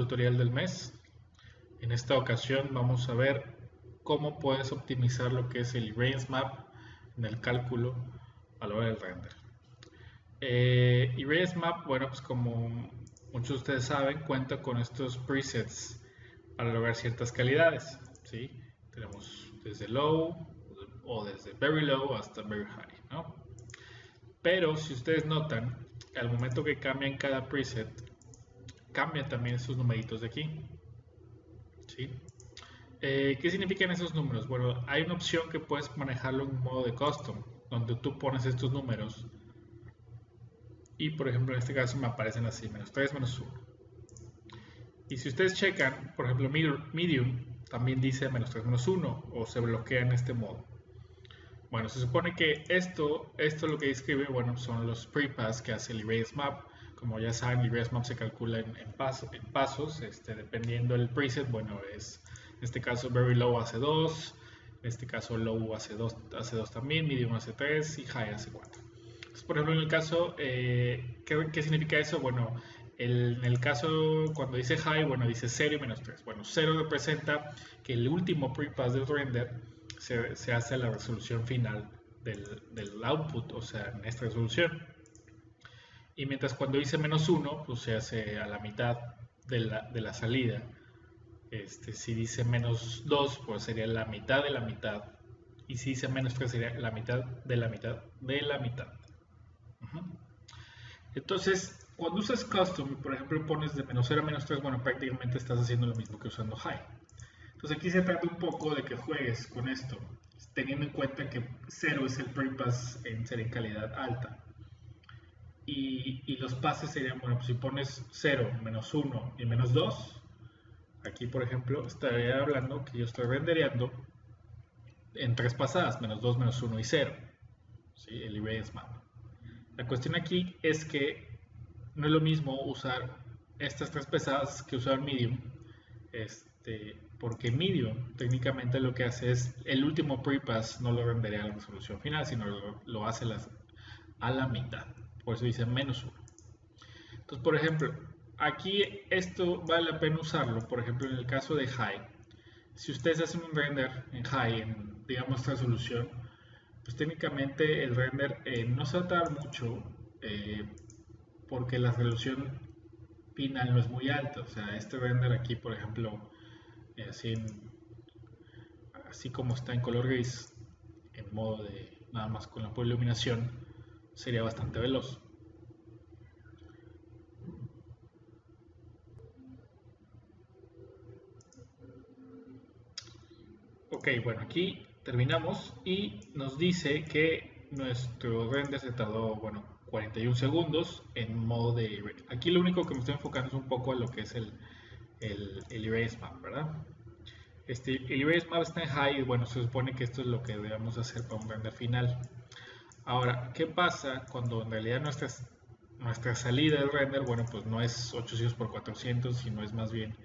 tutorial del mes. En esta ocasión vamos a ver cómo puedes optimizar lo que es el Erase Map en el cálculo a la hora del render. Erase Map, bueno, pues como muchos de ustedes saben, cuenta con estos presets para lograr ciertas calidades, ¿sí? Tenemos desde low o desde very low hasta very high, ¿no? Pero si ustedes notan, al momento que cambian cada preset, cambia también esos numeritos de aquí, ¿sí? ¿Qué significan esos números? Bueno, hay una opción que puedes manejarlo en modo de custom, donde tú pones estos números y, por ejemplo, en este caso me aparecen así, menos 3, menos 1. Y si ustedes checan, por ejemplo, medium también dice menos 3, menos 1, o se bloquea en este modo. Bueno, se supone que esto lo que describe, bueno, son los prepass que hace el Erase Map. Como ya saben, el Erase Map se calcula en pasos, dependiendo del preset. Bueno, es en este caso very low hace 2, en este caso low hace 2 también, medium hace 3 y high hace 4. Entonces, por ejemplo, en el caso, ¿qué significa eso? Bueno, en el caso cuando dice high, bueno, dice 0 y menos 3. Bueno, 0 representa que el último prepass del render se hace a la resolución final del output, o sea, en esta resolución. Y mientras cuando dice menos 1, pues se hace a la mitad de la salida. Si dice menos 2, pues sería la mitad de la mitad. Y si dice menos 3, sería la mitad de la mitad de la mitad. Entonces, cuando usas custom, por ejemplo, pones de menos 0 a menos 3, bueno, prácticamente estás haciendo lo mismo que usando high. Entonces aquí se trata un poco de que juegues con esto, teniendo en cuenta que 0 es el prepass en ser en calidad alta. Y los pases serían, bueno, pues si pones 0, menos 1 y menos 2, aquí por ejemplo estaría hablando que yo estoy rendereando en 3 pasadas, menos 2, menos 1 y 0, ¿sí? El Erase Map. La cuestión aquí es que no es lo mismo usar estas 3 pasadas que usar medium, porque medium técnicamente lo que hace es el último prepass no lo renderea a la resolución final, sino lo hace a la mitad. Por eso dice menos 1. Entonces, por ejemplo, aquí esto vale la pena usarlo. Por ejemplo, en el caso de high, si ustedes hacen un render en high, en digamos resolución, pues técnicamente el render no se va a tardar mucho, porque la resolución final no es muy alta. O sea, este render aquí, por ejemplo, así como está en color gris, en modo de nada más con la pura iluminación, sería bastante veloz. Ok, bueno, aquí terminamos y nos dice que nuestro render se tardó, bueno, 41 segundos en modo de erase. Aquí lo único que me estoy enfocando es un poco a lo que es el Erase Map, ¿verdad? El Erase Map está en high y bueno, se supone que esto es lo que debemos hacer para un render final. Ahora, ¿qué pasa cuando en realidad nuestra salida del render, bueno, pues no es 800x400, sino es más bien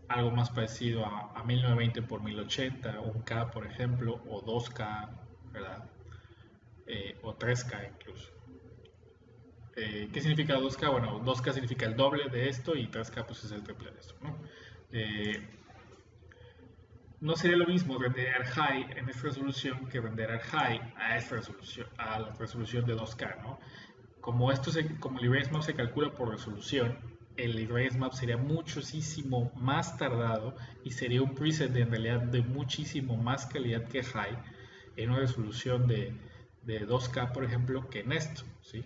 algo más parecido a 1920 x 1080, 1K por ejemplo, o 2K, ¿verdad? O 3K incluso. ¿Qué significa 2K? Bueno, 2K significa el doble de esto y 3K pues es el triple de esto, ¿no? No sería lo mismo renderar high en esta resolución que renderar high a esta resolución, a la resolución de 2K, ¿no? Como el Erase Map se calcula por resolución, el Erase Map sería muchísimo más tardado y sería un preset en realidad de muchísimo más calidad que high en una resolución de 2K, por ejemplo, que en esto, ¿sí?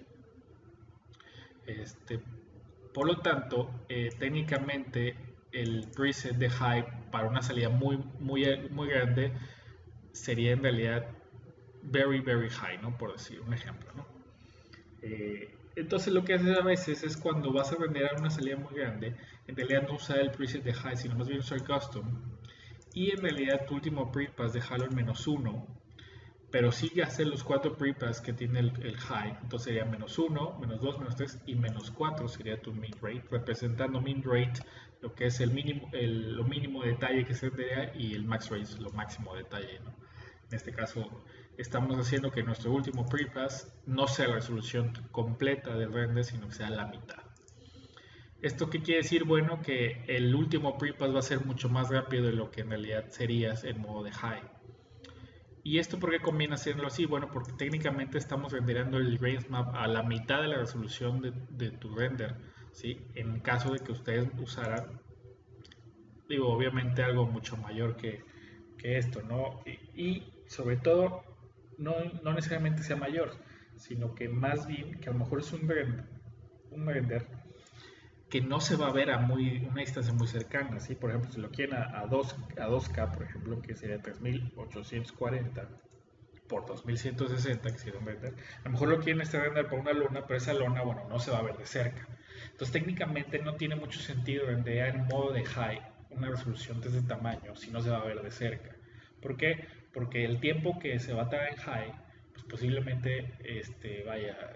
Por lo tanto, técnicamente el preset de high para una salida muy grande sería en realidad very high, ¿no? Por decir un ejemplo, ¿no? Entonces lo que haces a veces es cuando vas a renderar una salida muy grande, en realidad no usar el preset de high, sino más bien usar custom, y en realidad tu último prepass dejarlo en menos 1, pero sí hacer los 4 prepass que tiene el high. Entonces sería menos 1, menos 2, menos 3 y menos 4 sería tu min rate, representando min rate lo que es lo mínimo de detalle que se renderea y el max rate es lo máximo de detalle, ¿no? En este caso estamos haciendo que nuestro último prepass no sea la resolución completa del render, sino que sea la mitad. ¿Esto qué quiere decir? Bueno, que el último prepass va a ser mucho más rápido de lo que en realidad serías en modo de high. ¿Y esto por qué conviene hacerlo así? Bueno, porque técnicamente estamos renderando el range map a la mitad de la resolución de tu render, ¿sí? En caso de que ustedes usaran, digo, obviamente algo mucho mayor que esto, ¿no? Y sobre todo, no necesariamente sea mayor, sino que más bien que a lo mejor es un render que no se va a ver a una distancia muy cercana, ¿sí? Por ejemplo, si lo quieren a 2K, por ejemplo, que sería 3840 por 2160, que sería un render, a lo mejor lo quieren render por una lona, pero esa lona, bueno, no se va a ver de cerca. Entonces, técnicamente no tiene mucho sentido renderear en modo de high una resolución de ese tamaño si no se va a ver de cerca. ¿Por qué? Porque el tiempo que se va a tardar en high, pues posiblemente vaya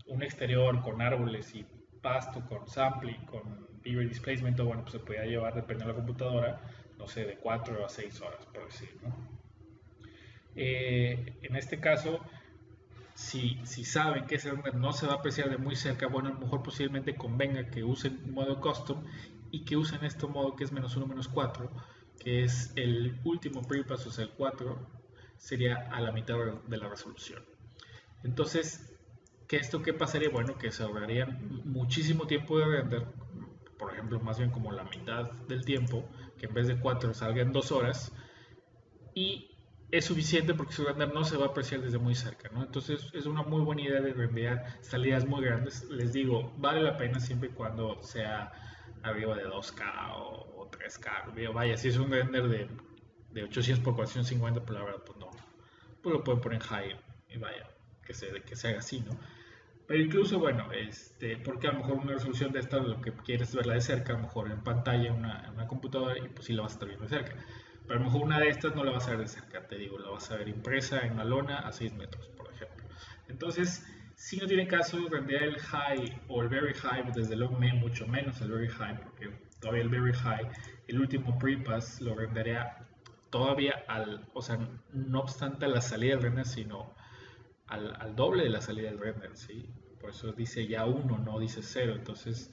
un exterior con árboles y pasto, con sampling, con beaver displacement, bueno, pues se podría llevar, dependiendo de la computadora, no sé, de 4 a 6 horas, por decir, ¿no? En este caso, si saben que ese render no se va a apreciar de muy cerca, bueno, a lo mejor posiblemente convenga que usen modo custom y que usen este modo que es -1, -4, que es el último prepass, o sea, el 4, sería a la mitad de la resolución. Entonces, ¿qué pasaría? Bueno, que se ahorrarían muchísimo tiempo de render, por ejemplo, más bien como la mitad del tiempo, que en vez de 4 salga en 2 horas, y es suficiente porque su render no se va a apreciar desde muy cerca, ¿no? Entonces es una muy buena idea de rendear salidas muy grandes. Les digo, vale la pena siempre y cuando sea arriba de 2K o 3K. Vaya, si es un render de 800 por 450, pues la verdad, pues no. Pues lo pueden poner en high y vaya, que se haga así, ¿no? Pero incluso, bueno, porque a lo mejor una resolución de esta lo que quieres es verla de cerca, a lo mejor en pantalla, en una computadora, y pues sí la vas a estar viendo de cerca. Pero a lo mejor una de estas no la vas a ver de cerca, te digo, la vas a ver impresa en una lona a 6 metros, por ejemplo. Entonces, si no tiene caso rendear el high o el very high, desde luego mucho menos el very high, porque todavía el very high, el último prepass lo rendería todavía o sea, no obstante a la salida del render, sino al doble de la salida del render, ¿sí? Por eso dice ya 1, no dice 0. Entonces,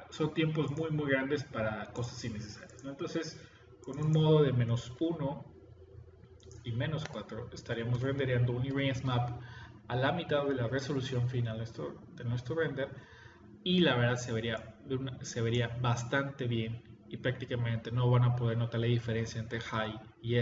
son tiempos muy, muy grandes para cosas innecesarias, ¿no? Entonces, con un modo de -1 y -4, estaríamos rendereando un erase map a la mitad de la resolución final de nuestro render, y la verdad se vería bastante bien y prácticamente no van a poder notar la diferencia entre high y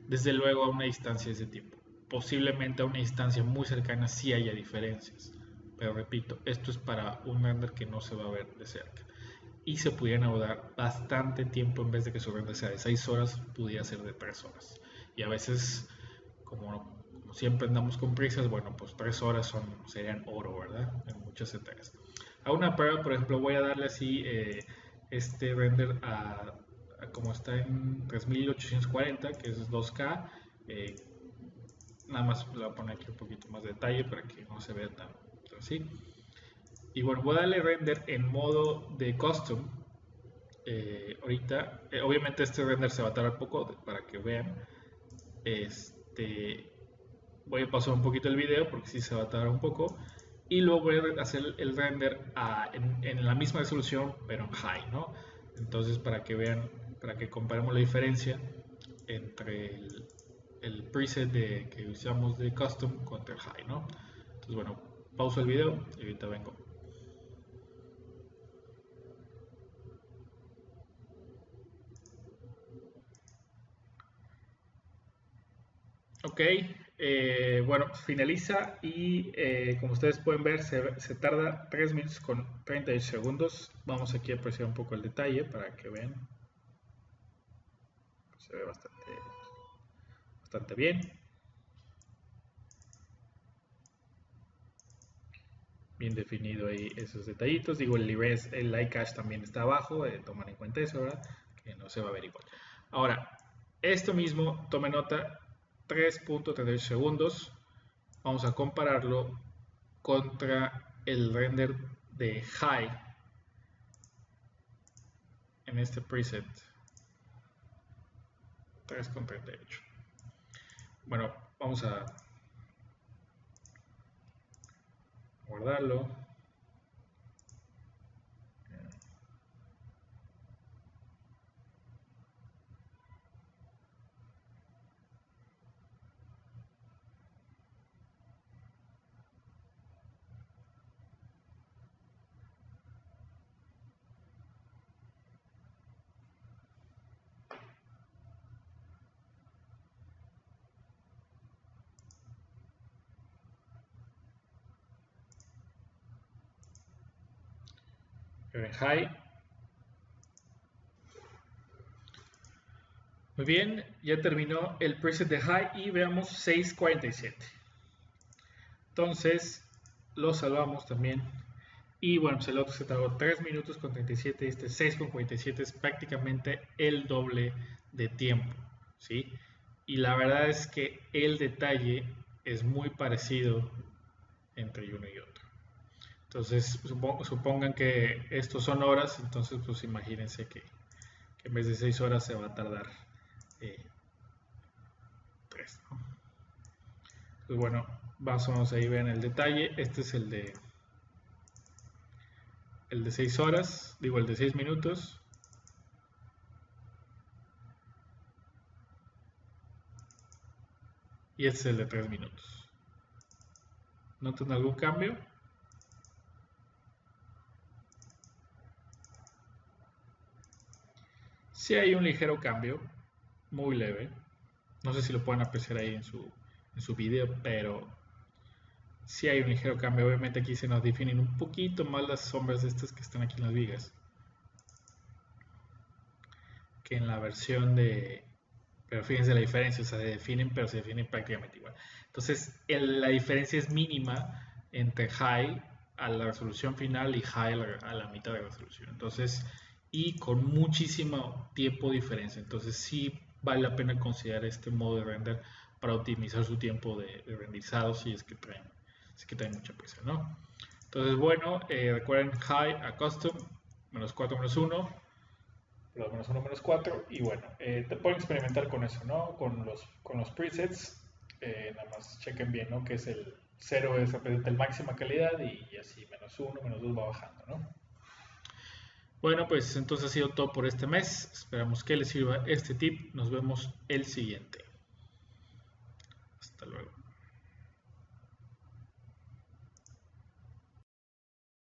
desde luego a una distancia de ese tipo. Posiblemente a una distancia muy cercana sí haya diferencias, pero repito, esto es para un render que no se va a ver de cerca, y se pudieran ahorrar bastante tiempo. En vez de que su render sea de 6 horas, pudiera ser de 3 horas, y a veces, como siempre andamos con prisas, bueno, pues 3 horas serían oro, ¿verdad? En muchas entregas. A una prueba, por ejemplo, voy a darle así este render como está en 3840, que es 2K. Nada más le voy a poner aquí un poquito más de detalle para que no se vea tan así. Y bueno, voy a darle render en modo de custom. Ahorita, obviamente este render se va a tardar poco para que vean. Voy a pasar un poquito el video porque sí se va a tardar un poco. Y luego voy a hacer el render en la misma resolución, pero en high, ¿no? Entonces, para que vean, para que comparemos la diferencia entre el preset que usamos de custom contra el high, ¿no? Entonces, bueno, pauso el video y ahorita vengo. Ok, bueno, finaliza y como ustedes pueden ver se tarda 3 minutos con 38 segundos. Vamos aquí a apreciar un poco el detalle para que vean. Se ve bastante bien. Bien definido ahí esos detallitos. Digo, el light cache también está abajo, toman en cuenta eso, ¿verdad? Que no se va a ver igual. Ahora, esto mismo, tome nota, 3.38 segundos. Vamos a compararlo contra el render de high en este preset. 3.38. Bueno, vamos a guardarlo. en high. Muy bien, ya terminó el preset de high y veamos 6:47. Entonces lo salvamos también. Y bueno, pues el otro se tardó 3 minutos con 37 y este 6:47 es prácticamente el doble de tiempo, ¿sí? Y la verdad es que el detalle es muy parecido entre uno y otro. Entonces supongan que estos son horas, entonces pues imagínense que en vez de 6 horas se va a tardar 3, ¿no? Pues bueno, más o menos ahí ven el detalle. Este es el de 6 horas, digo el de 6 minutos. Y este es el de 3 minutos. ¿Notan algún cambio? Sí hay un ligero cambio, muy leve. No sé si lo pueden apreciar ahí en su video, pero sí hay un ligero cambio. Obviamente aquí se nos definen un poquito más las sombras de estas que están aquí en las vigas que en la versión de... Pero fíjense la diferencia, o sea, se definen, pero se definen prácticamente igual. Entonces, la diferencia es mínima entre high a la resolución final y high a la mitad de resolución. Entonces, y con muchísimo tiempo de diferencia. Entonces, sí vale la pena considerar este modo de render para optimizar su tiempo de renderizado si es que traen mucha prisa, ¿no? Entonces, bueno, recuerden high a custom, -4, -1. Los -1, -4 y bueno, te pueden experimentar con eso, ¿no? Con los presets, nada más chequen bien, ¿no? Que es el 0 representa el máxima calidad y así -1, -2 va bajando, ¿no? Bueno, pues entonces ha sido todo por este mes. Esperamos que les sirva este tip. Nos vemos el siguiente. Hasta luego.